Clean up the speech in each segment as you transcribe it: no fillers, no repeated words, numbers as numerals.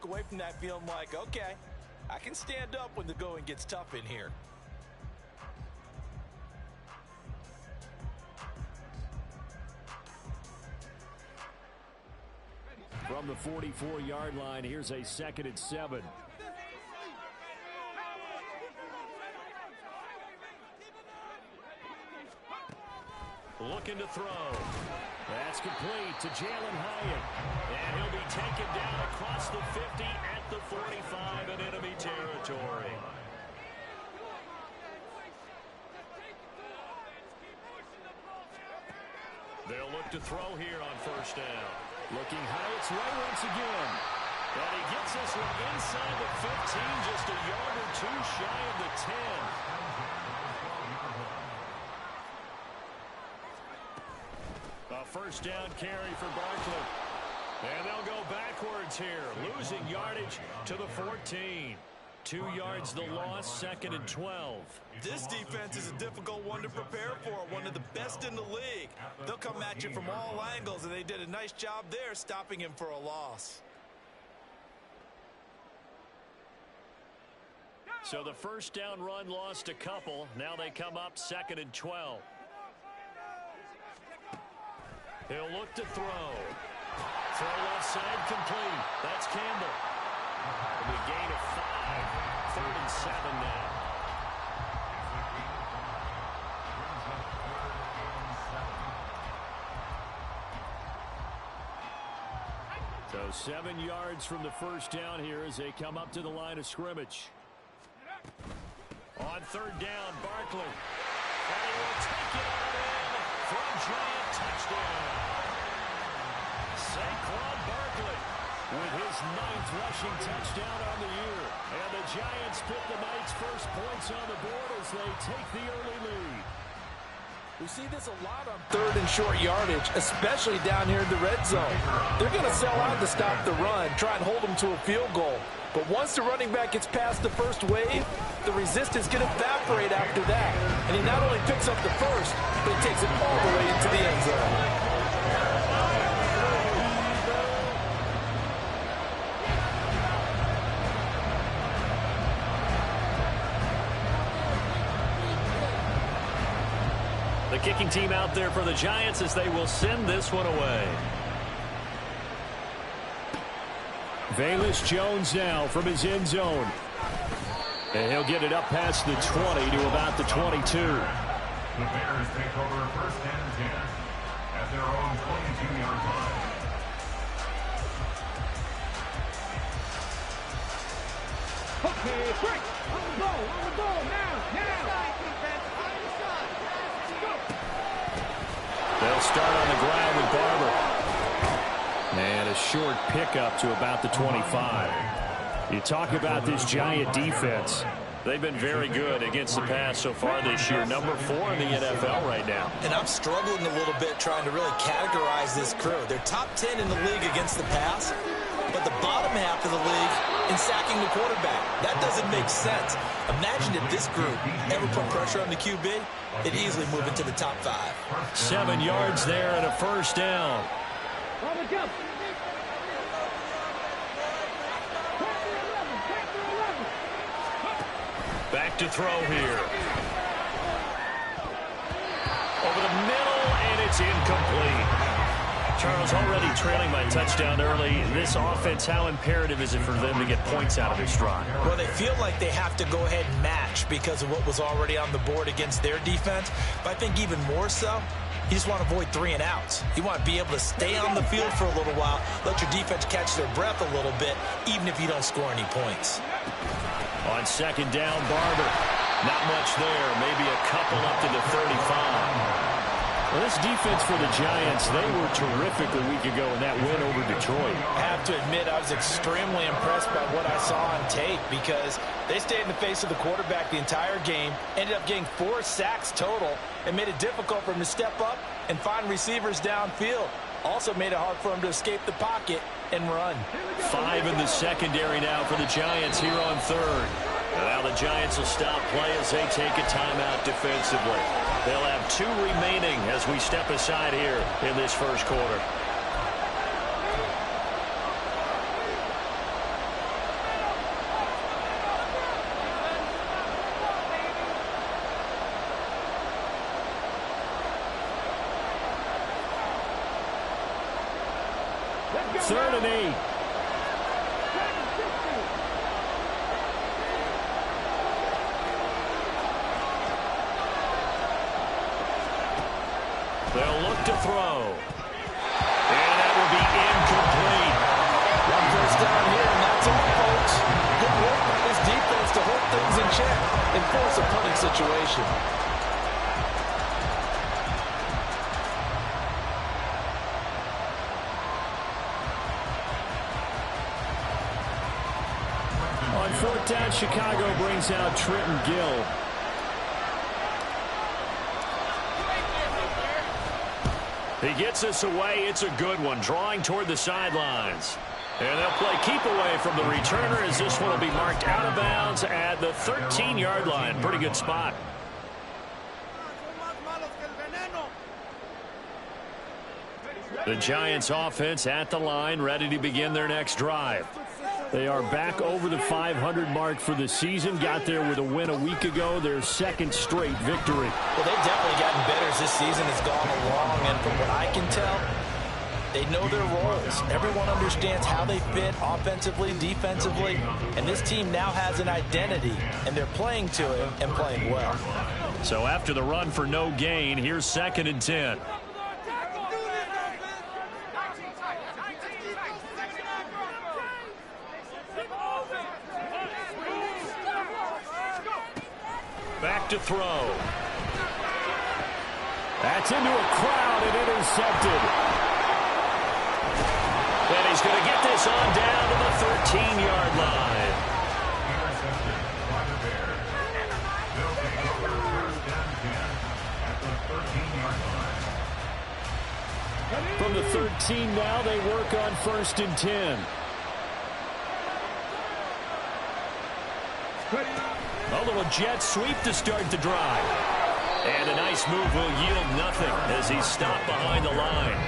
away from that feeling like, okay, I can stand up when the going gets tough in here. From the 44-yard line, here's a 2nd and 7. Looking to throw. That's complete to Jalen Hyatt. And he'll be taken down across the 50 at the 45 in enemy territory. They'll look to throw here on 1st down. Looking Hyatt's way once again. And he gets this one inside the 15, just a yard or two shy of the 10. A 1st down carry for Barkley. And they'll go backwards here, losing yardage to the 14. 2 yards the loss, 2nd and 12. This defense is a difficult one to prepare for, one of the best in the league. They'll come at you from all angles, and they did a nice job there stopping him for a loss. So the 1st down run lost a couple. Now they come up 2nd and 12. He'll look to throw. Throw left side complete. That's Campbell. And a gain of 5. 3rd and 7 now. So 7 yards from the 1st down here as they come up to the line of scrimmage. On 3rd down, Barkley. And he will take it all in for a giant touchdown. Saquon Barkley with his 9th rushing touchdown on the year. And the Giants put the Knights' first points on the board as they take the early lead. We see this a lot on 3rd and short yardage, especially down here in the red zone. They're going to sell out to stop the run, try and hold them to a field goal. But once the running back gets past the first wave, the resistance can evaporate after that. And he not only picks up the first, but he takes it all the way into the end zone. The kicking team out there for the Giants as they will send this one away. Velus Jones now from his end zone. And he'll get it up past the 20 to about the 22. The Bears take over 1st and 10 at their own 22-yard line. Okay, break. On the ball, now. They'll start on the ground with Barber. And a short pickup to about the 25. You talk about this Giant defense. They've been very good against the pass so far this year. Number 4 in the NFL right now. And I'm struggling a little bit trying to really categorize this crew. They're top 10 in the league against the pass, but the bottom half of the league in sacking the quarterback. That doesn't make sense. Imagine if this group ever put pressure on the QB, it'd easily move into the top 5. 7 yards there and a 1st down. Back to throw here. Over the middle, and it's incomplete. Charles, already trailing by touchdown early. This offense, how imperative is it for them to get points out of this drive? Well, they feel like they have to go ahead and match because of what was already on the board against their defense. But I think even more so, you just want to avoid 3 and outs. You want to be able to stay on the field for a little while, let your defense catch their breath a little bit, even if you don't score any points. On 2nd down, Barber. Not much there. Maybe a couple up to the 35. Well, this defense for the Giants, they were terrific a week ago in that win over Detroit. I have to admit, I was extremely impressed by what I saw on tape because they stayed in the face of the quarterback the entire game, ended up getting 4 sacks total, and made it difficult for him to step up and find receivers downfield. Also made it hard for him to escape the pocket and run. 5 in the secondary now for the Giants here on 3rd. Now the Giants will stop play as they take a timeout defensively. They'll have 2 remaining as we step aside here in this 1st quarter. 3rd and 8. They'll look to throw. And that will be incomplete. One first down here, and that's all, folks. Good work by this defense to hold things in check and force a punting situation. On 4th down, Chicago brings out Trenton Gill. He gets this away. It's a good one, drawing toward the sidelines. And they'll play keep away from the returner as this one will be marked out of bounds at the 13-yard line. Pretty good spot. The Giants offense at the line, ready to begin their next drive. They are back over the 500 mark for the season. Got there with a win a week ago, their 2nd straight victory. Well, they've definitely gotten better as this season has gone along, and from what I can tell, they know their roles. Everyone understands how they fit offensively, defensively, and this team now has an identity, and they're playing to it and playing well. So after the run for no gain, here's 2nd and 10. Back to throw. That's into a crowd and intercepted. And he's going to get this on down to the 13-yard line. Intercepted by the Bears. They'll take over 1st and 10 at the 13-yard line. From the 13 now, they work on 1st and 10. A little jet sweep to start the drive. And a nice move will yield nothing as he's stopped behind the line.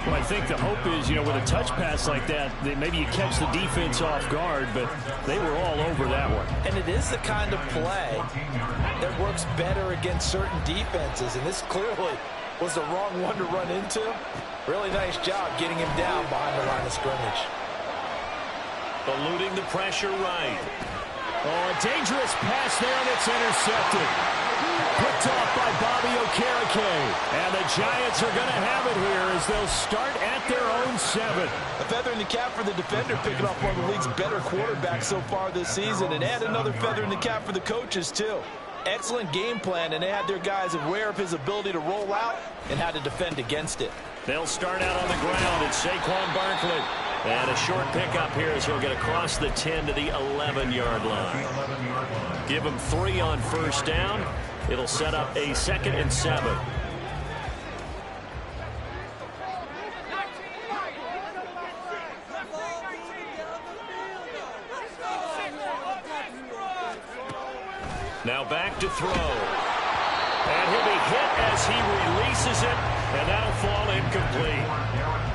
Well, I think the hope is, with a touch pass like that, maybe you catch the defense off guard, but they were all over that one. And it is the kind of play that works better against certain defenses, and this clearly was the wrong one to run into. Really nice job getting him down behind the line of scrimmage. Eluding the pressure right. Oh, a dangerous pass there, and it's intercepted. Picked off by Bobby Okereke. And the Giants are going to have it here as they'll start at their own 7. A feather in the cap for the defender, picking off one of the league's better quarterbacks so far this season. And add another feather in the cap for the coaches, too. Excellent game plan, and they had their guys aware of his ability to roll out and how to defend against it. They'll start out on the ground. It's Saquon Barkley. And a short pickup here as he'll get across the 10 to the 11-yard line. Give him 3 on 1st down. It'll set up a 2nd and 7. Now back to throw. And he'll be hit as he releases it, and that'll fall incomplete.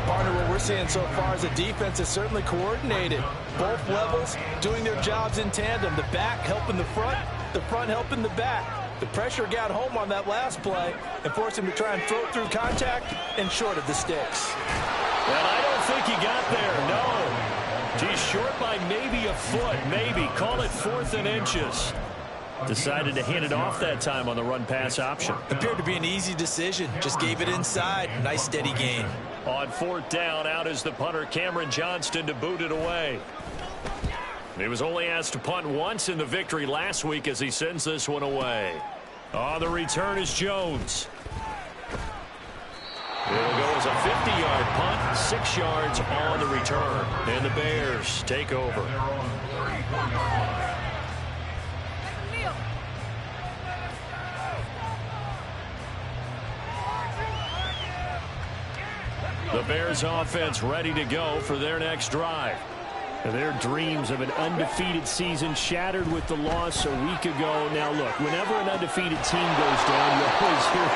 Partner, what we're seeing so far is the defense is certainly coordinated. Both levels doing their jobs in tandem. The back helping the front helping the back. The pressure got home on that last play and forced him to try and throw it through contact and short of the sticks. Well, I don't think he got there, no. He's short by maybe a foot, maybe. Call it 4th and inches. Decided to hand it off that time on the run-pass option. Appeared to be an easy decision. Just gave it inside. Nice steady gain. On 4th down, out is the punter, Cameron Johnston, to boot it away. He was only asked to punt once in the victory last week as he sends this one away. On the return is Jones. It'll go as a 50-yard punt, 6 yards on the return. And the Bears take over. The Bears offense ready to go for their next drive. Their dreams of an undefeated season shattered with the loss a week ago. Now, look, whenever an undefeated team goes down, you always hear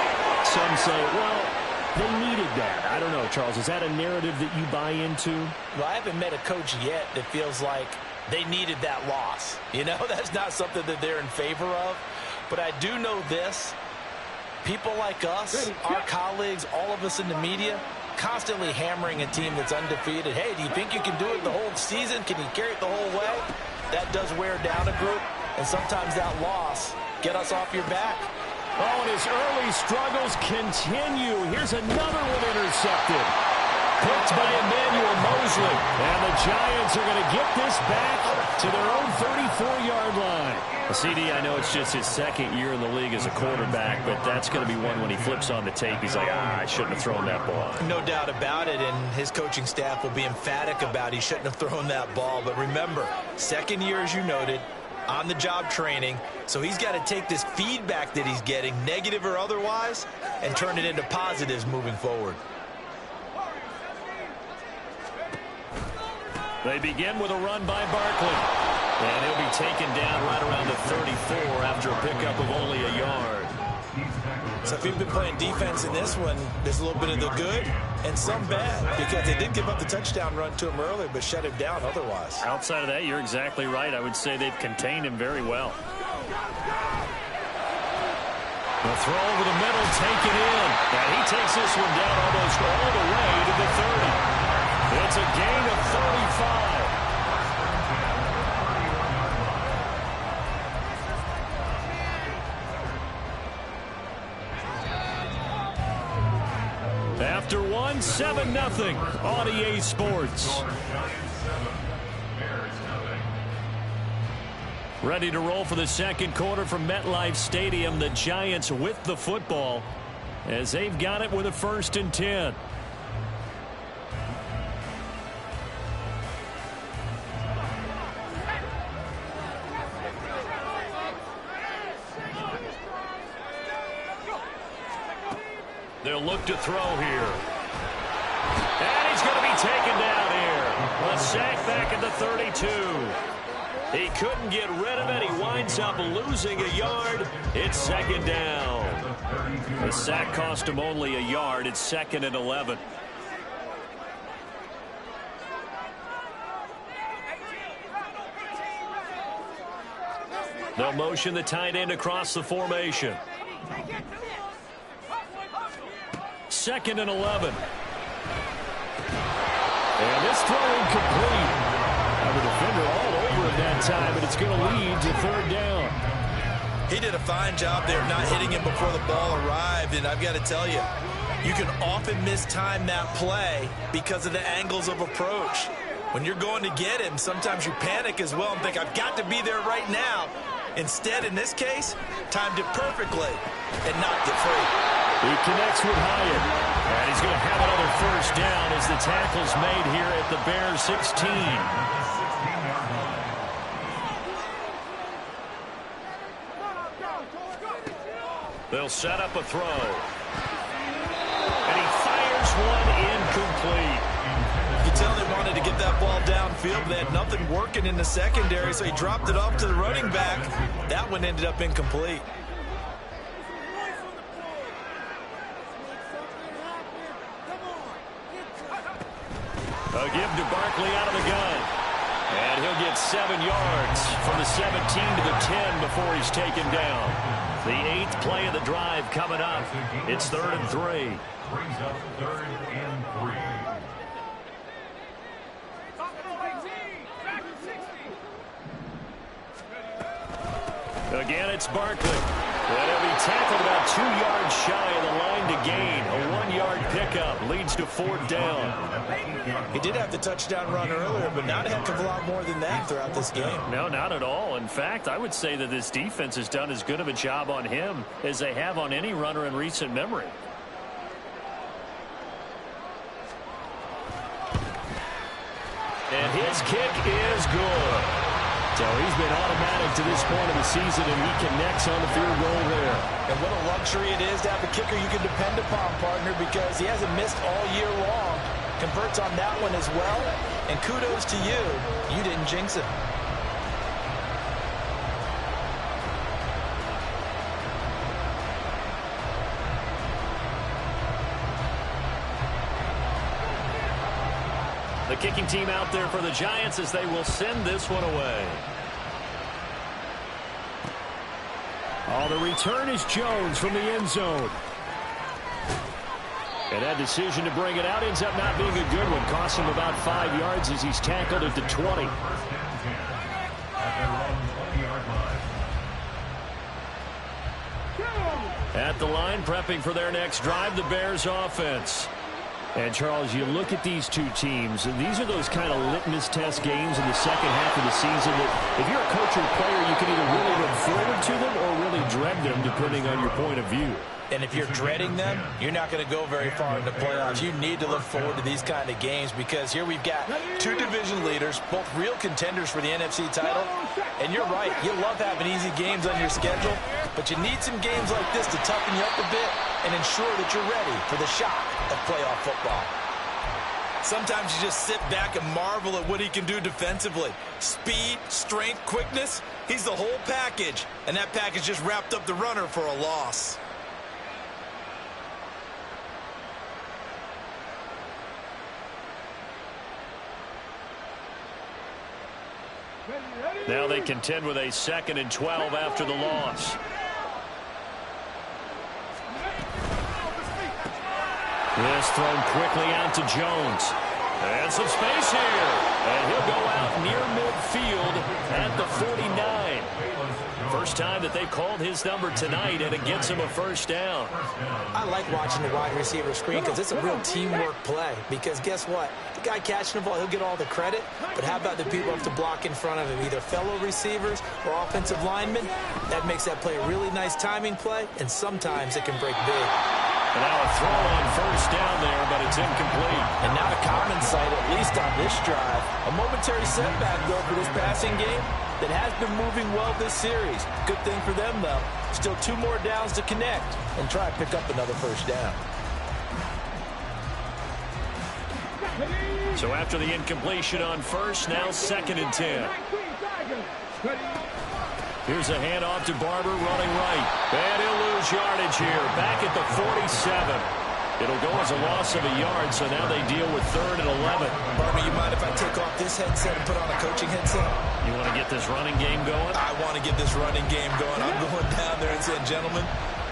some say, well, they needed that. I don't know, Charles. Is that a narrative that you buy into? Well, I haven't met a coach yet that feels like they needed that loss. That's not something that they're in favor of. But I do know this. People like us, our colleagues, all of us in the media, constantly hammering a team that's undefeated. Hey, do you think you can do it the whole season? Can you carry it the whole way? That does wear down a group, and sometimes that loss get us off your back. Oh, and his early struggles continue. Here's another one intercepted. Picked by Emmanuel Mosley. And the Giants are going to get this back to their own 34-yard line. CD, I know it's just his second year in the league as a quarterback, but that's going to be one when he flips on the tape. He's like, I shouldn't have thrown that ball. No doubt about it, and his coaching staff will be emphatic about he shouldn't have thrown that ball. But remember, second year, as you noted, on-the-job training, so he's got to take this feedback that he's getting, negative or otherwise, and turn it into positives moving forward. They begin with a run by Barkley. And he'll be taken down right around the 34 after a pickup of only a yard. So if you've been playing defense in this one, there's a little bit of the good and some bad, because they did give up the touchdown run to him earlier, but shut him down otherwise. Outside of that, you're exactly right. I would say they've contained him very well. The throw over the middle, taken in. And he takes this one down almost all the way to the 30. It's a gain of 35. After one, 7-0 on EA Sports. Ready to roll for the second quarter from MetLife Stadium. The Giants with the football as they've got it with a 1st and 10. They'll look to throw here. And he's going to be taken down here. A sack back at the 32. He couldn't get rid of it. He winds up losing a yard. It's 2nd down. The sack cost him only a yard. It's 2nd and 11. They'll motion the tight end across the formation. 2nd and 11. And this throw incomplete. The defender all over him that time, and it's going to lead to 3rd down. He did a fine job there of not hitting him before the ball arrived, and I've got to tell you, you can often mistime that play because of the angles of approach. When you're going to get him, sometimes you panic as well and think, I've got to be there right now. Instead, in this case, timed it perfectly and knocked it free. He connects with Hyatt, and he's going to have another 1st down as the tackle's made here at the Bears 16. They'll set up a throw. And he fires one incomplete. You tell they wanted to get that ball downfield. They had nothing working in the secondary, so he dropped it off to the running back. That one ended up incomplete. A give to Barkley out of the gun. And he'll get 7 yards from the 17 to the 10 before he's taken down. The 8th play of the drive coming up. It's 3rd and 3. Brings up 3rd and 3. Again, it's Barkley. And he'll be tackled about 2 yards shy of the line to gain. A 1-yard pickup leads to 4th down. He did have the touchdown run earlier, but not a heck of a lot more than that throughout this game. No, not at all. In fact, I would say that this defense has done as good of a job on him as they have on any runner in recent memory. And his kick is good. So he's been automatic to this point of the season, and he connects on the field goal there. And what a luxury it is to have a kicker you can depend upon, partner, because he hasn't missed all year long. Converts on that one as well. And kudos to you. You didn't jinx him. The kicking team out there for the Giants as they will send this one away. Oh, the return is Jones from the end zone. And that decision to bring it out ends up not being a good one. Costs him about 5 yards as he's tackled at the 20. At the line, prepping for their next drive, the Bears offense. And, Charles, you look at these two teams, and these are those kind of litmus test games in the second half of the season that if you're a coach or player, you can either really look forward to them or really dread them, depending on your point of view. And if you're dreading them, you're not going to go very far in the playoffs. You need to look forward to these kind of games because here we've got two division leaders, both real contenders for the NFC title. And you're right, you love having easy games on your schedule, but you need some games like this to toughen you up a bit and ensure that you're ready for the shock of playoff football. Sometimes you just sit back and marvel at what he can do defensively. Speed, strength, quickness, he's the whole package. And that package just wrapped up the runner for a loss. Now they contend with a 2nd and 12 after the loss. This thrown quickly out to Jones. And some space here. And he'll go out near midfield at the 49. First time that they've called his number tonight, and it gets him a first down. I like watching the wide receiver screen because it's a real teamwork play. Because guess what? The guy catching the ball, he'll get all the credit. But how about the people who have to block in front of him, either fellow receivers or offensive linemen? That makes that play a really nice timing play, and sometimes it can break big. And now a throw on first down there, but it's incomplete. And not a common sight, at least on this drive. A momentary setback, though, for this passing game that has been moving well this series. Good thing for them, though. Still 2 more downs to connect and try to pick up another first down. So after the incompletion on first, now 2nd and 10. Here's a handoff to Barber running right. And he'll lose yardage here. Back at the 47. It'll go as a loss of a yard, so now they deal with 3rd and 11. Barber, you mind if I take off this headset and put on a coaching headset? You want to get this running game going? I want to get this running game going. I'm going down there and saying, gentlemen,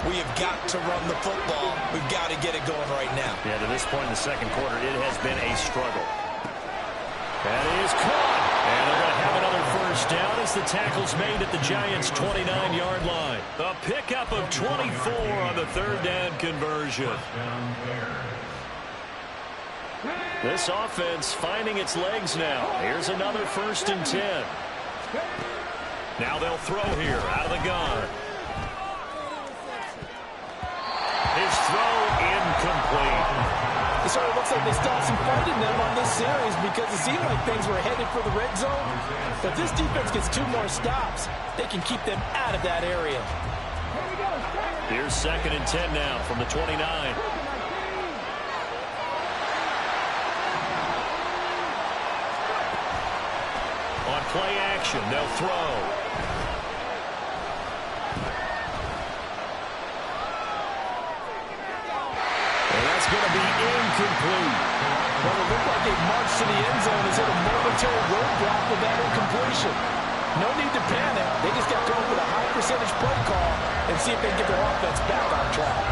we have got to run the football. We've got to get it going right now. Yeah, to this point in the second quarter, it has been a struggle. That is caught. And they're going to have another first down as the tackle's made at the Giants' 29-yard line. A pickup of 24 on the 3rd down conversion. This offense finding its legs now. Here's another 1st and 10. Now they'll throw here out of the gun. His throw incomplete. It sort of looks like they still have some fight in them on this series because it seemed like things were headed for the red zone. But this defense gets 2 more stops. They can keep them out of that area. Here's 2nd and 10 now from the 29. On play action, they'll throw. That's going to be incomplete. Well, it looked like they marched to the end zone as hit a momentary roadblock with that incompletion. No need to panic. They just got to go with a high percentage play call and see if they can get their offense back on track.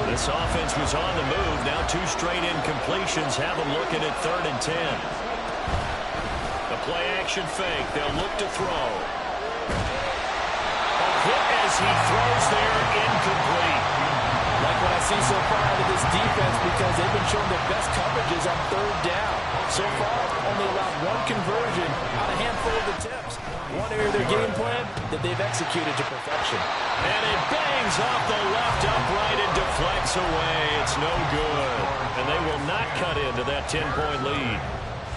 This offense was on the move. Now 2 straight incompletions have them looking at 3rd and 10. The play action fake. They'll look to throw. A hit as he throws there, incomplete. Like what I see so far out of this defense because they've been showing their best coverages on 3rd down. So far, only allowed 1 conversion on a handful of attempts. One area of their game plan that they've executed to perfection. And it bangs off the left upright and deflects away. It's no good. And they will not cut into that 10-point lead.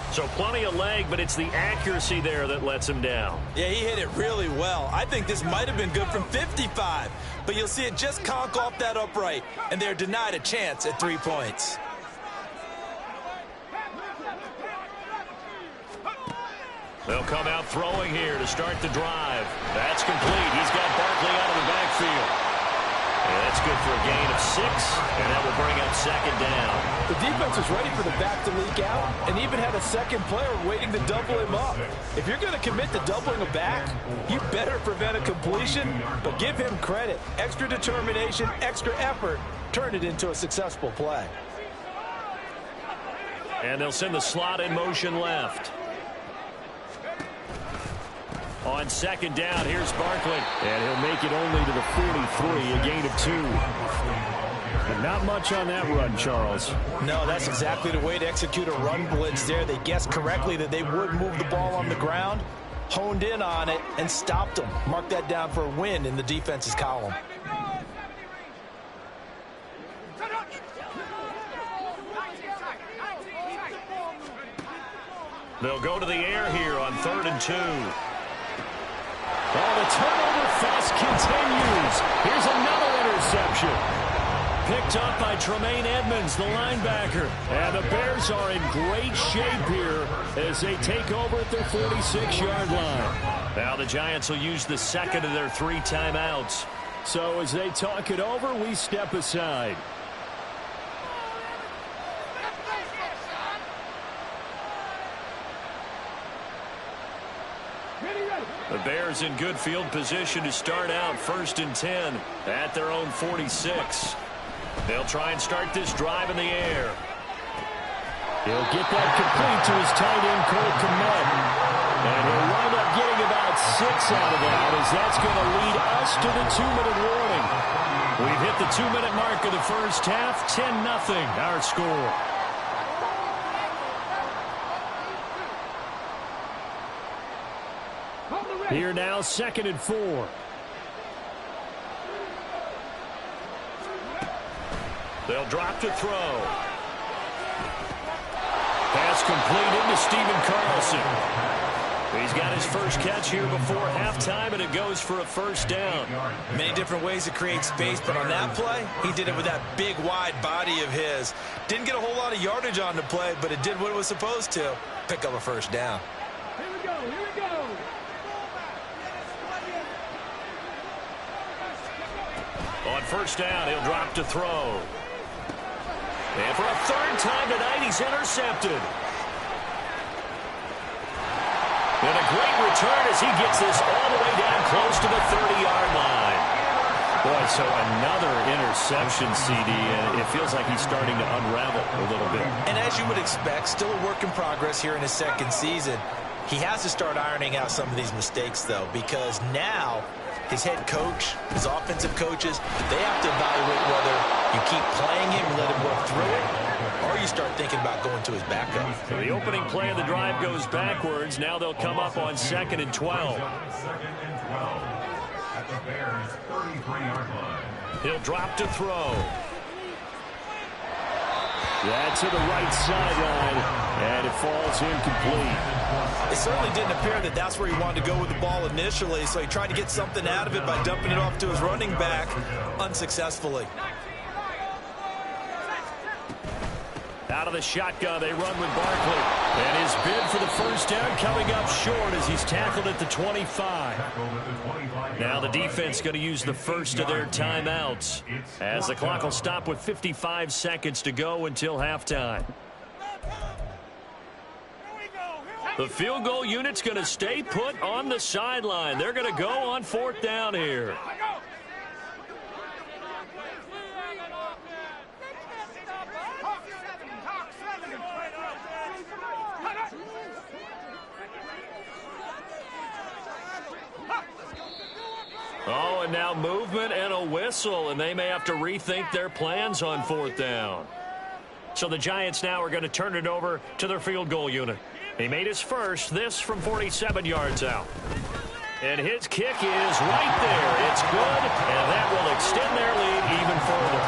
So plenty of leg, but it's the accuracy there that lets him down. Yeah, he hit it really well. I think this might have been good from 55. But you'll see it just conk off that upright, and they're denied a chance at 3 points. They'll come out throwing here to start the drive. That's complete. He's got Barkley out of the backfield. And that's good for a gain of 6, and that will bring up second down. The defense was ready for the back to leak out and even had a second player waiting to double him up. If you're going to commit to doubling a back, you better prevent a completion, but give him credit. Extra determination, extra effort, turn it into a successful play. And they'll send the slot in motion left. On second down, here's Barkley. And he'll make it only to the 43, a gain of 2. But not much on that run, Charles. No, that's exactly the way to execute a run blitz there. They guessed correctly that they would move the ball on the ground, honed in on it, and stopped them. Mark that down for a win in the defense's column. They'll go to the air here on 3rd and 2. Oh, the turnover fest continues. Here's another interception. Picked up by Tremaine Edmonds, the linebacker. And the Bears are in great shape here as they take over at their 46-yard line. Now the Giants will use the second of their 3 timeouts. So as they talk it over, we step aside. The Bears in good field position to start out 1st and 10 at their own 46. They'll try and start this drive in the air. He'll get that complete to his tight end, Cole Kmet. And he'll wind up getting about 6 out of that, as that's going to lead us to the 2-minute warning. We've hit the 2-minute mark of the first half. 10-0 our score. Here now, 2nd and 4. They'll drop to throw. Pass complete into Stephen Carlson. He's got his first catch here before halftime, and it goes for a first down. Many different ways to create space, but on that play, he did it with that big, wide body of his. Didn't get a whole lot of yardage on the play, but it did what it was supposed to. Pick up a first down. Here we go, here we go. On first down, he'll drop to throw. And for a 3rd time tonight, he's intercepted. And a great return as he gets this all the way down close to the 30-yard line. Boy, so another interception, CD, and it feels like he's starting to unravel a little bit. And as you would expect, still a work in progress here in his 2nd season. He has to start ironing out some of these mistakes, though, because now his head coach, his offensive coaches, they have to evaluate whether you keep playing him and let him work through it, or you start thinking about going to his backup. So the opening play of the drive goes backwards. Now they'll come up on 2nd and 12. 2nd and 12 at the Bears' 33-yard line. He'll drop to throw. Yeah, to the right sideline, and it falls incomplete. It certainly didn't appear that that's where he wanted to go with the ball initially, so he tried to get something out of it by dumping it off to his running back unsuccessfully. Out of the shotgun, they run with Barkley. And his bid for the first down coming up short as he's tackled at the 25. Now the defense going to use the first of their timeouts as the clock will stop with 55 seconds to go until halftime. The field goal unit's going to stay put on the sideline. They're going to go on 4th down here. Oh, and now movement and a whistle, and they may have to rethink their plans on 4th down. So the Giants now are going to turn it over to their field goal unit. He made his first, this from 47 yards out. And his kick is right there. It's good, and that will extend their lead even further.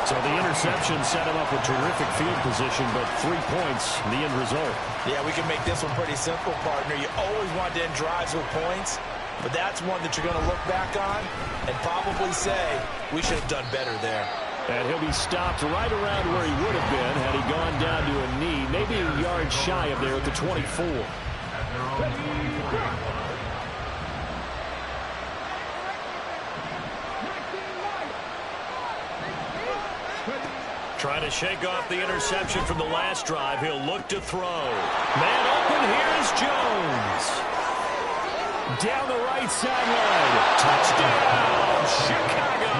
So the interception set him up with terrific field position, but 3 points, the end result. Yeah, we can make this one pretty simple, partner. You always want to end drives with points, but that's one that you're going to look back on and probably say, we should have done better there. And he'll be stopped right around where he would have been had he gone down to a knee, maybe a yard shy of there at the 24. Trying to shake off the interception from the last drive. He'll look to throw. Man open. Here's Jones. Down the right sideline. Touchdown, Chicago.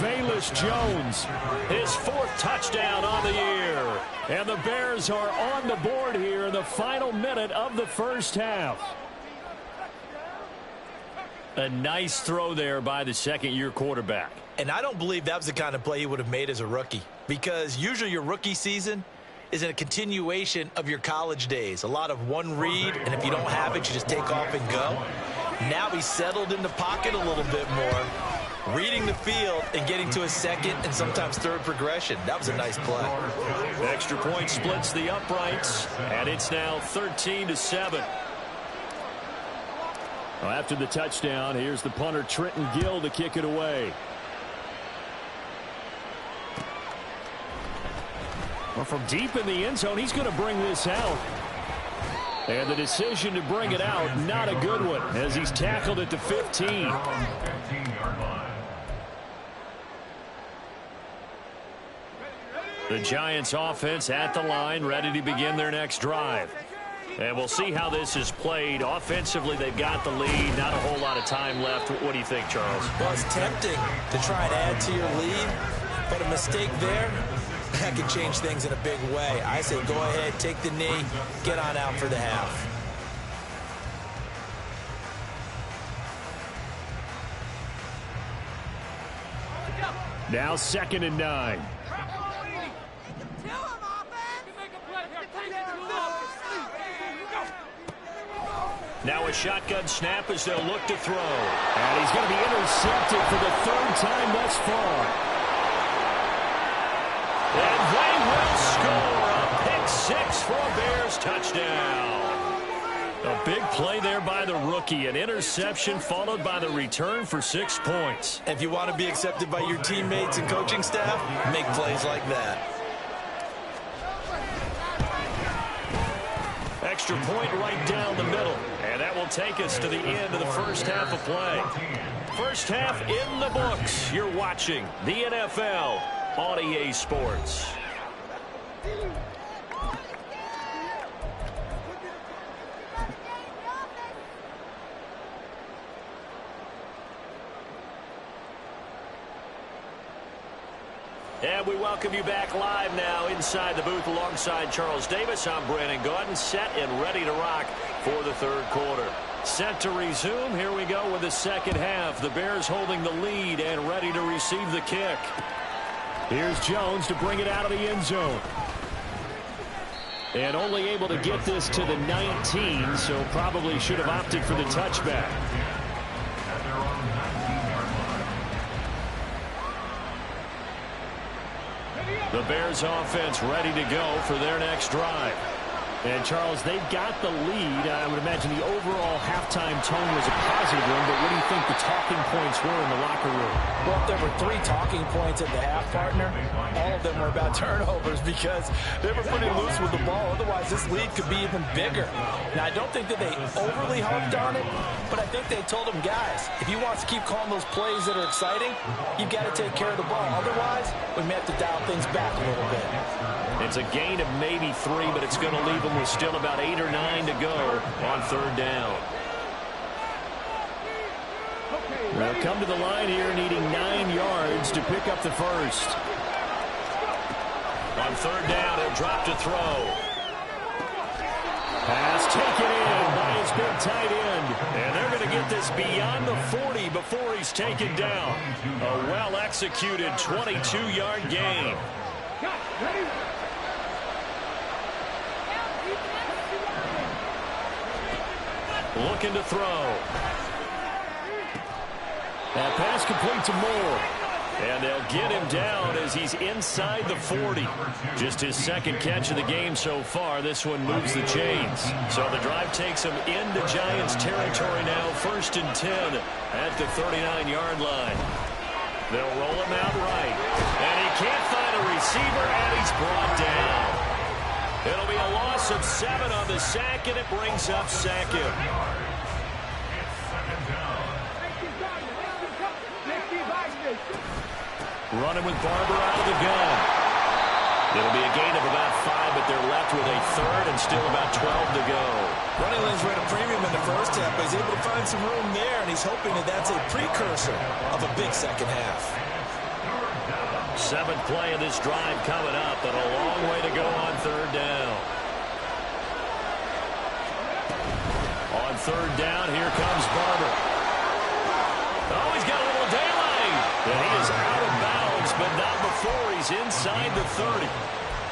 Velus Jones, his 4th touchdown on the year. And the Bears are on the board here in the final minute of the first half. A nice throw there by the second-year quarterback. And I don't believe that was the kind of play he would have made as a rookie, because usually your rookie season is a continuation of your college days. A lot of one read, and if you don't have it, you just take off and go. Now he's settled in the pocket a little bit more, reading the field and getting to his second and sometimes third progression. That was a nice play. Extra point splits the uprights, and it's now 13-7. Well, after the touchdown, here's the punter Trenton Gill to kick it away. Well, from deep in the end zone, he's going to bring this out. And the decision to bring it out, not a good one, as he's tackled at the 15. The Giants offense at the line, ready to begin their next drive. And we'll see how this is played. Offensively, they've got the lead. Not a whole lot of time left. What do you think, Charles? Well, it's tempting to try and add to your lead, but a mistake there, that could change things in a big way. I say go ahead, take the knee, get on out for the half. Now 2nd and 9. Now a shotgun snap as they'll look to throw. And he's going to be intercepted for the 3rd time thus far. And they will score a pick 6 for a Bears touchdown. A big play there by the rookie. An interception followed by the return for 6 points. If you want to be accepted by your teammates and coaching staff, make plays like that. Extra point right down the middle. And that will take us to the end of the first half of play. First half in the books. You're watching the NFL on EA Sports. And we welcome you back live now inside the booth alongside Charles Davis. I'm Brandon Gaudin, set and ready to rock for the 3rd quarter. Set to resume. Here we go with the second half. The Bears holding the lead and ready to receive the kick. Here's Jones to bring it out of the end zone. And only able to get this to the 19, so probably should have opted for the touchback. The Bears offense ready to go for their next drive. And, Charles, they've got the lead. I would imagine the overall halftime tone was a positive one, but what do you think the talking points were in the locker room? Well, if there were 3 talking points at the half, partner, all of them were about turnovers because they were pretty loose with the ball. Otherwise, this lead could be even bigger. Now, I don't think that they overly harped on it, but I think they told them, guys, if you want to keep calling those plays that are exciting, you've got to take care of the ball. Otherwise, we may have to dial things back a little bit. It's a gain of maybe 3, but it's going to leave them with still about 8 or 9 to go on 3rd down. They'll come to the line here needing 9 yards to pick up the first. On 3rd down, he'll drop to throw. Pass taken in by his big tight end. And they're going to get this beyond the 40 before he's taken down. A well-executed 22-yard gain. Looking to throw. That pass complete to Moore. And they'll get him down as he's inside the 40. Just his 2nd catch of the game so far. This one moves the chains. So the drive takes him into Giants territory now. 1st and 10 at the 39-yard line. They'll roll him out right. And he can't find a receiver, and he's brought down. It'll be a loss of 7 on the sack, and it brings up 2nd. Running with Barber out of the gun. It'll be a gain of about 5, but they're left with a third and still about 12 to go. Running lanes were at a premium in the first half, but he's able to find some room there, and he's hoping that that's a precursor of a big second half. 7th play of this drive coming up, but a long way to go on third down. On third down, here comes Barber. Oh, he's got a little daylight. And he is out of bounds, but not before he's inside the 30.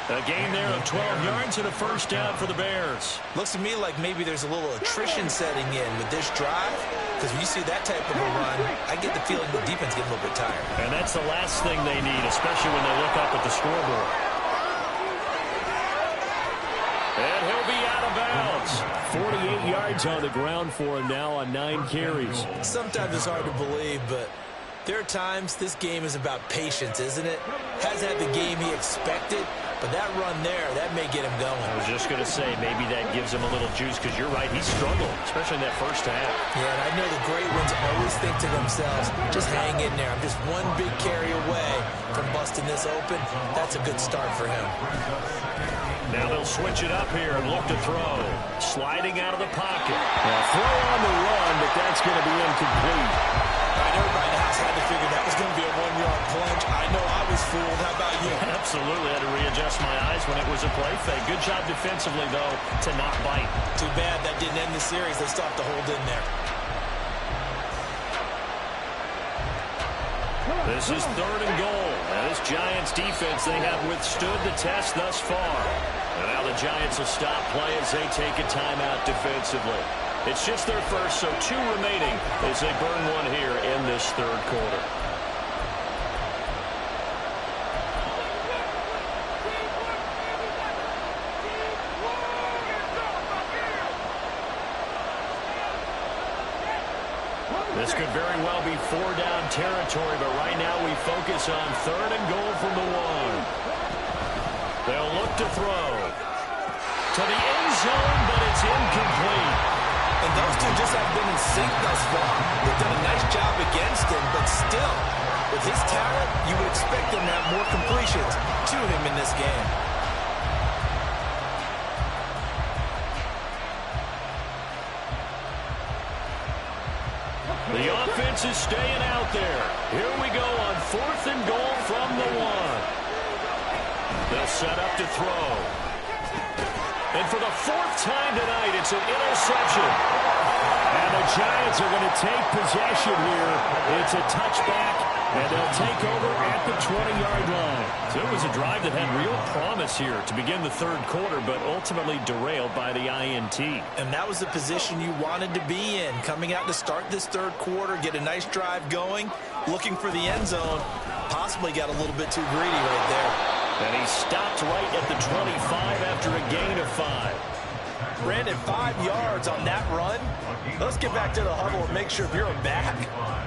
A gain there of 12 yards and a first down for the Bears. Looks to me like maybe there's a little attrition setting in with this drive, because when you see that type of a run, I get the feeling the defense getting a little bit tired. And that's the last thing they need, especially when they look up at the scoreboard. And he'll be out of bounds. 48 yards on the ground for him now on 9 carries. Sometimes it's hard to believe, but there are times this game is about patience, isn't it? Hasn't had the game he expected, but that run there, that may get him going. I was just going to say, maybe that gives him a little juice, because you're right, he struggled, especially in that first half. Yeah, and I know the great ones always think to themselves, just hang in there. I'm just one big carry away from busting this open. That's a good start for him. Now they'll switch it up here and look to throw. Sliding out of the pocket. Now throw on the run, but that's going to be incomplete. All right, everybody in the house had to figure that was going to be a 1-yard plunge. I know I was fooled. How about you? Absolutely. I had to readjust my eyes when it was a play fake. Good job defensively, though, to not bite. Too bad that didn't end the series. They still have to hold in there. This is 3rd and goal. Now this Giants defense, they have withstood the test thus far. And now the Giants will stop play as they take a timeout defensively. It's just their first, so 2 remaining as they burn one here in this 3rd quarter. This could very well be 4-down territory, but right now we focus on 3rd and goal from the 1. They'll look to throw to the end zone, but it's incomplete. And those two just have been in sync thus far. They've done a nice job against him, but still, with his talent, you would expect him to have more completions to him in this game. The offense is staying out there. Here we go on 4th and goal from the 1. They'll set up to throw. And for the 4th time tonight, it's an interception. And the Giants are going to take possession here. It's a touchback, and they'll take over at the 20-yard line. So it was a drive that had real promise here to begin the 3rd quarter, but ultimately derailed by the INT. And that was the position you wanted to be in. Coming out to start this 3rd quarter, get a nice drive going, looking for the end zone. Possibly got a little bit too greedy right there. And he stopped right at the 25 after a gain of 5. Brandon, 5 yards on that run. Let's get back to the huddle and make sure if you're a back,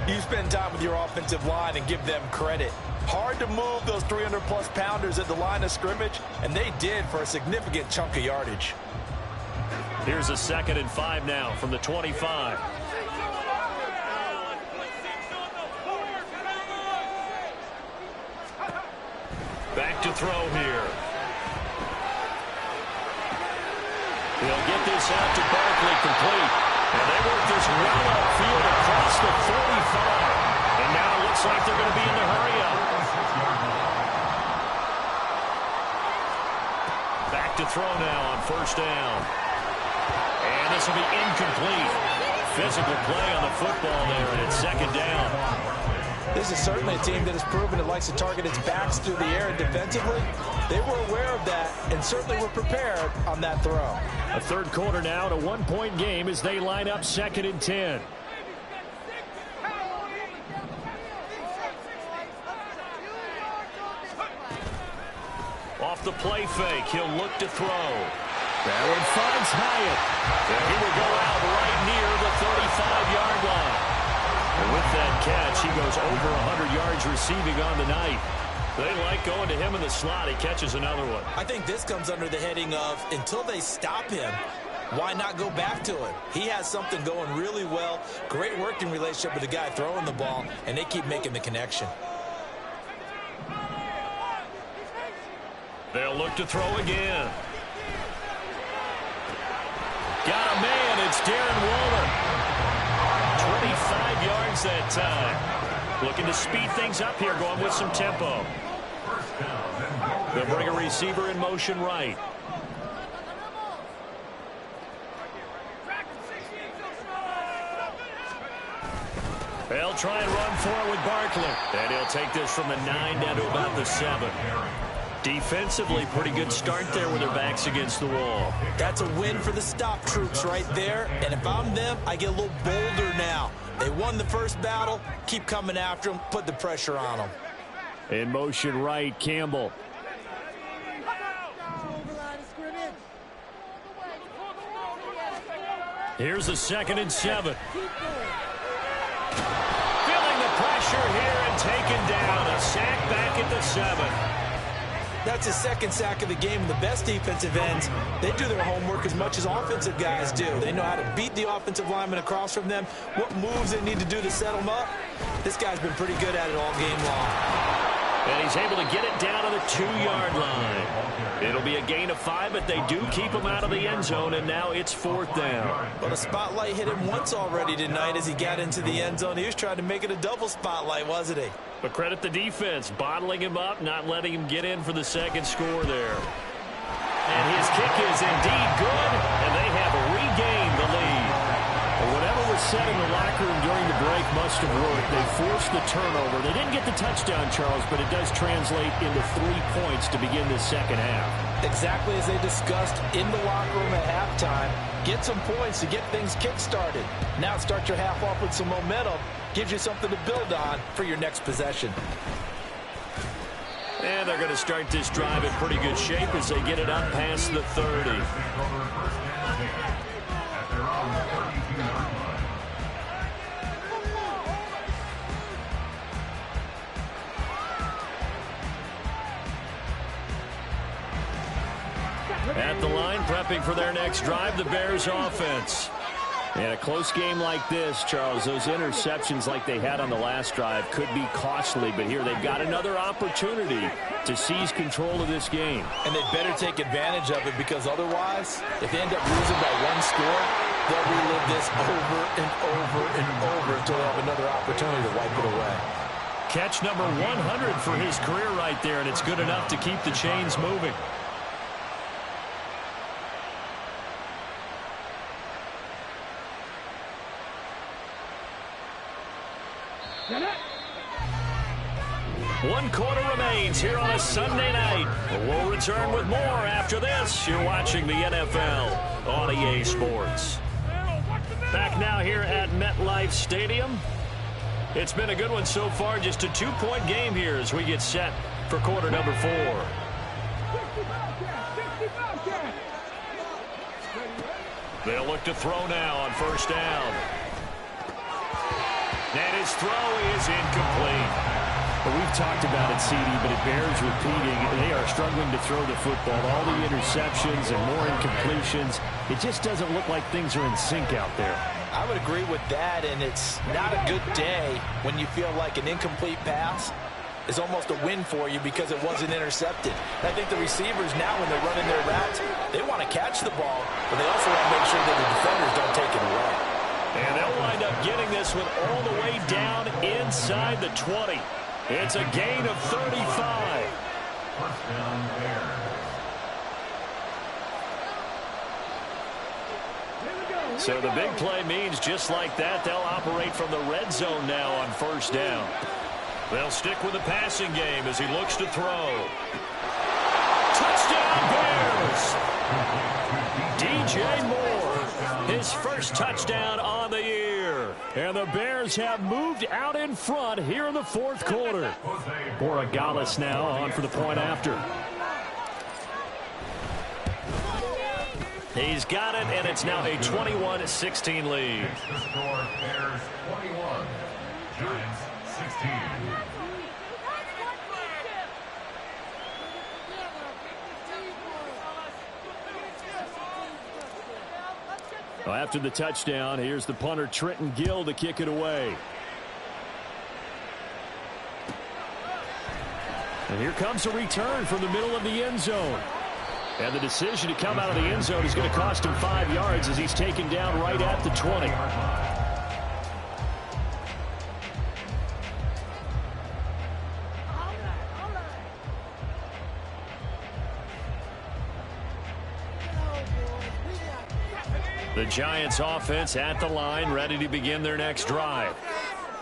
you spend time with your offensive line and give them credit. Hard to move those 300-plus pounders at the line of scrimmage, and they did for a significant chunk of yardage. Here's a 2nd and 5 now from the 25. Back to throw here. He'll get this out to Barkley complete. And they work this well upfield across the 45. And now it looks like they're going to be in the hurry-up. Back to throw now on 1st down. And this will be incomplete. Physical play on the football there, and it's 2nd down. This is certainly a team that has proven it likes to target its backs through the air and defensively. They were aware of that and certainly were prepared on that throw. A 3rd quarter now, and a 1-point game as they line up 2nd and 10. Off the play fake, he'll look to throw. That one finds Hyatt. And he will go out right near the 35-yard line. And with that catch, he goes over 100 yards receiving on the night. They like going to him in the slot. He catches another one. I think this comes under the heading of until they stop him, why not go back to him? He has something going really well. Great working relationship with the guy throwing the ball, and they keep making the connection. They'll look to throw again. Got a man. It's Darren Waller. 25 yards that time. Looking to speed things up here, going with some tempo. They'll bring a receiver in motion right. They'll try and run for it with Barkley. And he'll take this from the 9 down to about the 7. Defensively, pretty good start there with their backs against the wall. That's a win for the stop troops right there. And if I'm them, I get a little bolder now. They won the first battle. Keep coming after them. Put the pressure on them. In motion right, Campbell. Here's a 2nd and 7. Feeling the pressure here and taken down. A sack back at the 7. That's his 2nd sack of the game. The best defensive ends, they do their homework as much as offensive guys do. They know how to beat the offensive lineman across from them, what moves they need to do to set them up. This guy's been pretty good at it all game long. And he's able to get it down to the 2-yard line. It'll be a gain of 5, but they do keep him out of the end zone, and now it's 4th down. Well, the spotlight hit him once already tonight as he got into the end zone. He was trying to make it a double spotlight, wasn't he? But credit the defense, bottling him up, not letting him get in for the 2nd score there. And his kick is indeed good, and they have regained the lead. Well, whatever was said in the locker room during the break must have worked. They forced the turnover. They didn't get the touchdown, Charles, but it does translate into 3 points to begin the second half. Exactly as they discussed in the locker room at halftime. Get some points to get things kick-started. Now start your half off with some momentum. Gives you something to build on for your next possession. And they're going to start this drive in pretty good shape as they get it up past the 30. At the line, prepping for their next drive, the Bears offense. In a close game like this, Charles, those interceptions like they had on the last drive could be costly, but here they've got another opportunity to seize control of this game. And they better take advantage of it, because otherwise, if they end up losing by 1 score, they'll relive this over and over and over until they have another opportunity to wipe it away. Catch number 100 for his career right there, and it's good enough to keep the chains moving. One quarter remains here on a Sunday night. We'll return with more after this. You're watching the NFL on EA Sports. Back now here at MetLife Stadium. It's been a good one so far. Just a 2-point game here as we get set for quarter number 4. They'll look to throw now on 1st down. And his throw is incomplete. Well, we've talked about it, CD, but it bears repeating. They are struggling to throw the football. All the interceptions and more incompletions. It just doesn't look like things are in sync out there. I would agree with that, and it's not a good day when you feel like an incomplete pass is almost a win for you because it wasn't intercepted. I think the receivers now, when they're running their routes, they want to catch the ball, but they also want to make sure that the defenders don't take it away. And they'll wind up getting this one all the way down inside the 20. It's a gain of 35. First down, Bears. So the big play means just like that, they'll operate from the red zone now on 1st down. They'll stick with the passing game as he looks to throw. Touchdown, Bears! DJ Moore, his first touchdown on the year. And the Bears have moved out in front here in the 4th quarter. Borregales now on for the point after. He's got it, and it's now a 21-16 lead. The score, Bears 21, Giants 16. Well, after the touchdown, here's the punter Trenton Gill to kick it away. And here comes a return from the middle of the end zone. And the decision to come out of the end zone is going to cost him 5 yards as he's taken down right at the 20. The Giants offense at the line, ready to begin their next drive.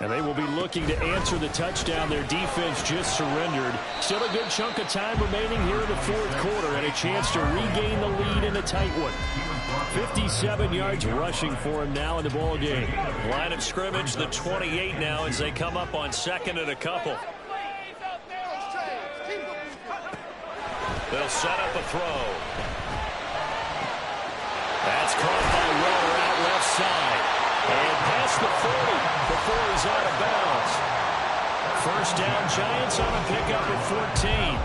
And they will be looking to answer the touchdown their defense just surrendered. Still a good chunk of time remaining here in the fourth quarter and a chance to regain the lead in a tight one. 57 yards rushing for him now in the ball game. Line of scrimmage, the 28 now as they come up on second and a couple. They'll set up a throw. That's caught by Waller out left side. And past the 40 before he's out of bounds. First down, Giants on a pickup at 14.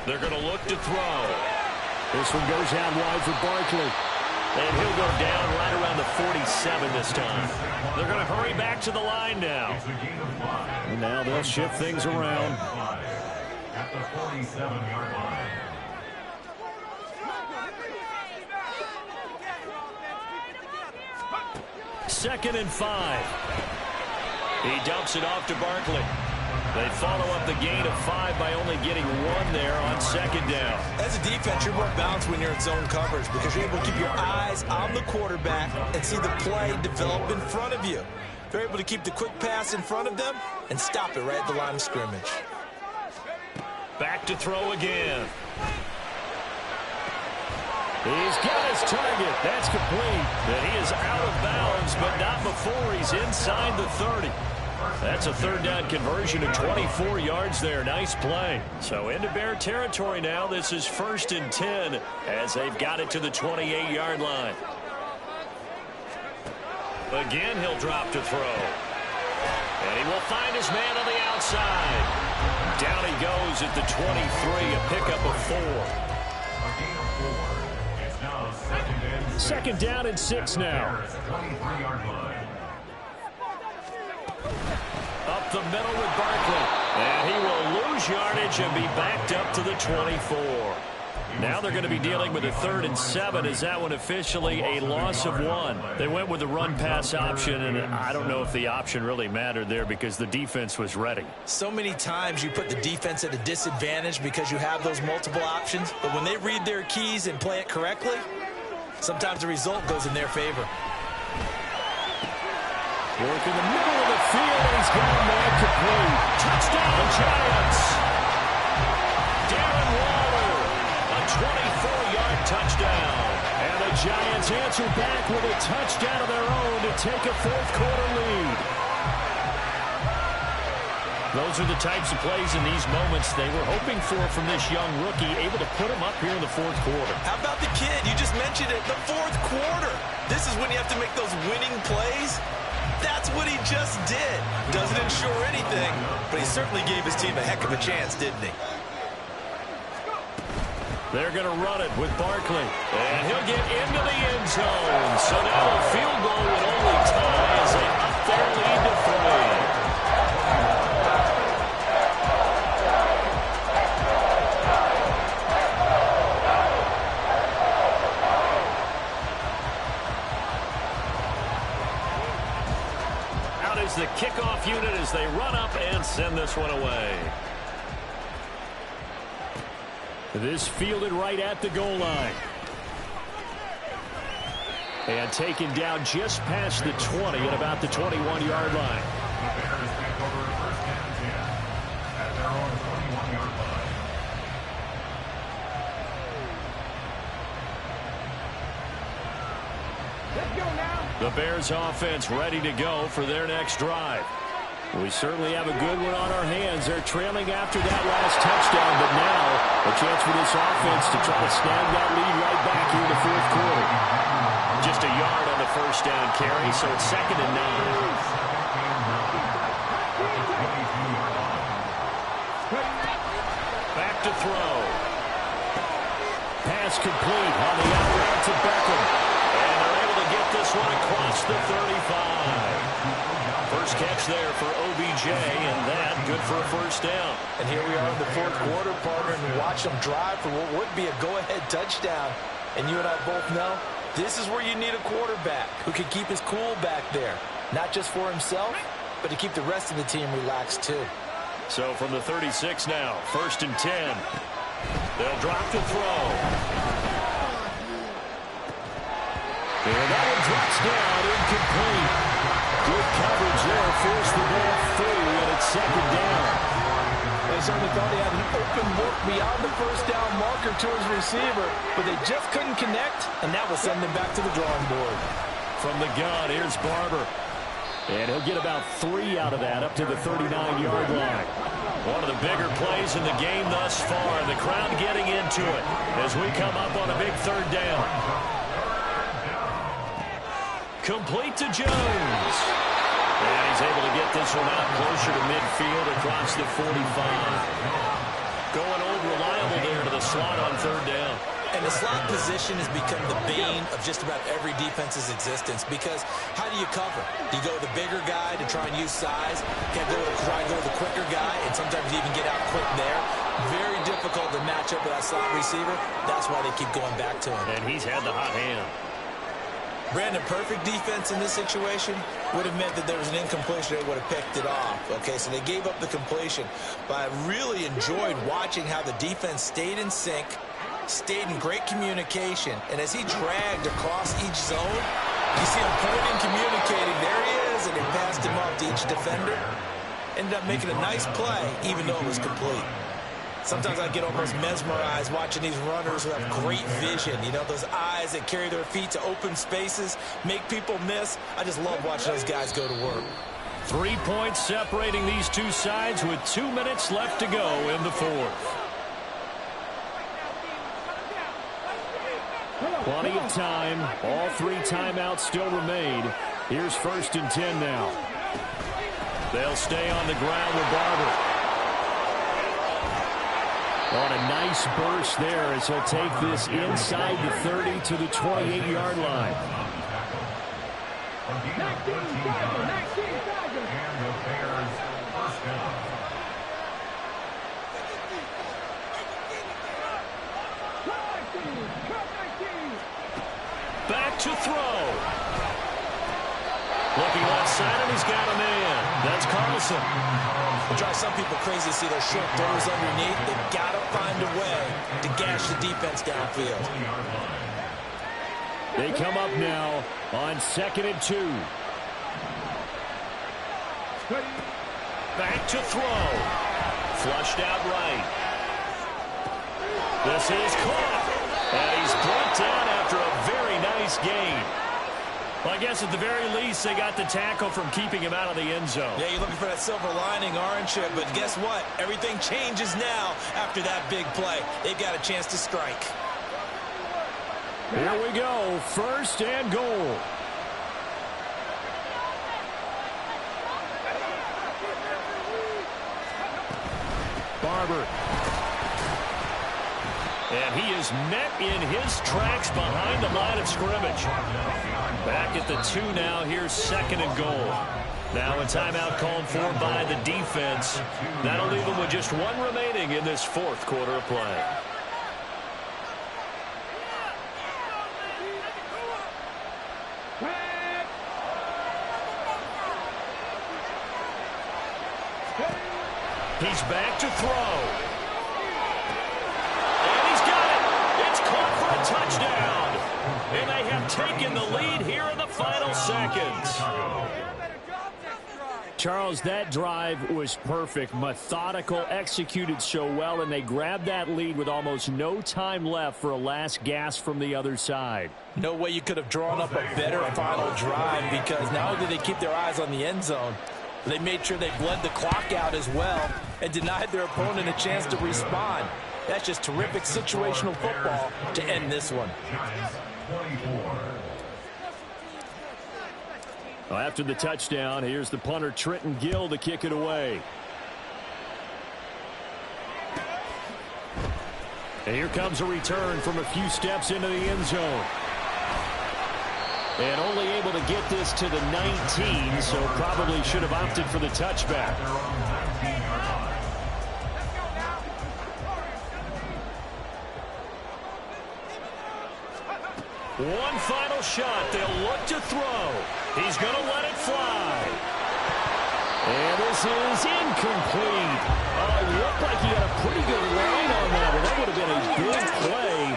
They're going to look to throw. This one goes out wide for Barkley. And he'll go down right around the 47 this time. They're going to hurry back to the line now. And now they'll shift things around. At the 47-yard line. Second and 5. He dumps it off to Barkley. They follow up the gain of 5 by only getting 1 there on second down. As a defense, you're more balanced when you're in zone coverage because you're able to keep your eyes on the quarterback and see the play develop in front of you. They're able to keep the quick pass in front of them and stop it right at the line of scrimmage. Back to throw again. He's got his target. That's complete. And he is out of bounds, but not before he's inside the 30. That's a third down conversion of 24 yards there. Nice play. So into Bear territory now. This is 1st and 10 as they've got it to the 28-yard line. Again, he'll drop to throw. And he will find his man on the outside. Down he goes at the 23, a pickup of 4. A gain of 4. It's now Second down and 6 now. 23-yard line. Up the middle with Barkley. And he will lose yardage and be backed up to the 24. Now they're going to be dealing with a 3rd and 7. Is that one officially a loss of 1? They went with the run-pass option, and I don't know if the option really mattered there because the defense was ready. So many times you put the defense at a disadvantage because you have those multiple options, but when they read their keys and play it correctly, sometimes the result goes in their favor. Work in the middle of the field, and he's got a man complete. Touchdown, Giants! Darren Waller, a 24-yard touchdown. And the Giants answer back with a touchdown of their own to take a fourth-quarter lead. Those are the types of plays in these moments they were hoping for from this young rookie, able to put him up here in the fourth quarter. How about the kid? You just mentioned it, the fourth quarter. This is when you have to make those winning plays. That's what he just did. Doesn't ensure anything, but he certainly gave his team a heck of a chance, didn't he? They're going to run it with Barkley. And he'll get into the end zone. So now a field goal would only tie as they up their lead to 3. The kickoff unit as they run up and send this one away. This fielded right at the goal line. And taken down just past the 20 at about the 21-yard line. The Bears take over 1st and 10 at their own 21-yard line. Let's go now. The Bears offense ready to go for their next drive. We certainly have a good one on our hands. They're trailing after that last touchdown, but now a chance for this offense to try to snag that lead right back here in the fourth quarter. Just a yard on the first down carry, so it's 2nd and 9. Back to throw. Pass pass complete on the out route to Beckham. And they're able to get this one across the 35. First catch there for OBJ, and that good for a first down. And here we are in the fourth quarter, partner, and watch them drive for what would be a go-ahead touchdown. And you and I both know this is where you need a quarterback who can keep his cool back there. Not just for himself, but to keep the rest of the team relaxed too. So from the 36 now, 1st and 10. They'll drop to throw. And that one drops down, incomplete. Good coverage there, forced the ball through, and it's 2nd down. They certainly thought he had an open look beyond the first down marker to his receiver, but they just couldn't connect, and that will send them back to the drawing board. From the gun, here's Barber. And he'll get about 3 out of that, up to the 39-yard line. One of the bigger plays in the game thus far. The crowd getting into it as we come up on a big 3rd down. Complete to Jones. And he's able to get this one out closer to midfield across the 45. Going old reliable there to the slot on 3rd down. And the slot position has become the bane of just about every defense's existence, because how do you cover? Do you go with the bigger guy to try and use size? Can't try and go with the quicker guy, and sometimes you even get out quick there. Very difficult to match up with that slot receiver. That's why they keep going back to him. And he's had the hot hand. Brandon, perfect defense in this situation would have meant that there was an incompletion. They would have picked it off. Okay, so they gave up the completion. But I really enjoyed watching how the defense stayed in sync, stayed in great communication, and as he dragged across each zone, you see him pointing, communicating. There he is, and he passed him off to each defender. Ended up making a nice play, even though it was complete. Sometimes I get almost mesmerized watching these runners who have great vision. You know, those eyes that carry their feet to open spaces, make people miss. I just love watching those guys go to work. 3 points separating these two sides with 2 minutes left to go in the 4th. Plenty of time. All 3 timeouts still remain. Here's 1st and 10 now. They'll stay on the ground with Barber. On a nice burst there as he'll take this inside the 30 to the 28-yard line. Back to throw. Looking left side, and he's got a man. That's Carlson. It drives some people crazy to see those short throws underneath. They've got to find a way to gash the defense downfield. They come up now on 2nd and 2. Back to throw. Flushed out right. This is caught. And he's brought down after a very nice gain. Well, I guess at the very least, they got the tackle from keeping him out of the end zone. Yeah, you're looking for that silver lining, aren't you? But guess what? Everything changes now after that big play. They've got a chance to strike. Here we go. 1st and goal. Barber. And he is met in his tracks behind the line of scrimmage. Back at the 2 now. Here's 2nd and goal. Now a timeout called for by the defense. That'll leave them with just 1 remaining in this 4th quarter of play. He's back to throw. And he's got it. It's caught for a touchdown. And they have taken the lead here in the final seconds. Charles, that drive was perfect, methodical, executed so well, and they grabbed that lead with almost no time left for a last gasp from the other side. No way you could have drawn up a better final drive, because not only did they keep their eyes on the end zone, they made sure they bled the clock out as well and denied their opponent a chance to respond. That's just terrific situational football to end this one. Well, after the touchdown, here's the punter, Trenton Gill, to kick it away. And here comes a return from a few steps into the end zone. And only able to get this to the 19, so probably should have opted for the touchback. One final shot. They'll look to throw. He's going to let it fly. And this is incomplete. It looked like he had a pretty good line on that one. That would have been a big play,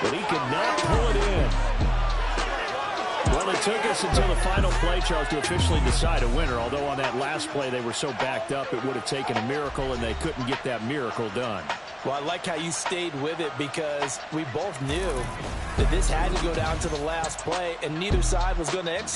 but he could not pull it in. Well, it took us until the final play, Charles, to officially decide a winner, although on that last play they were so backed up it would have taken a miracle, and they couldn't get that miracle done. Well, I like how you stayed with it because we both knew that this had to go down to the last play, and neither side was going to execute.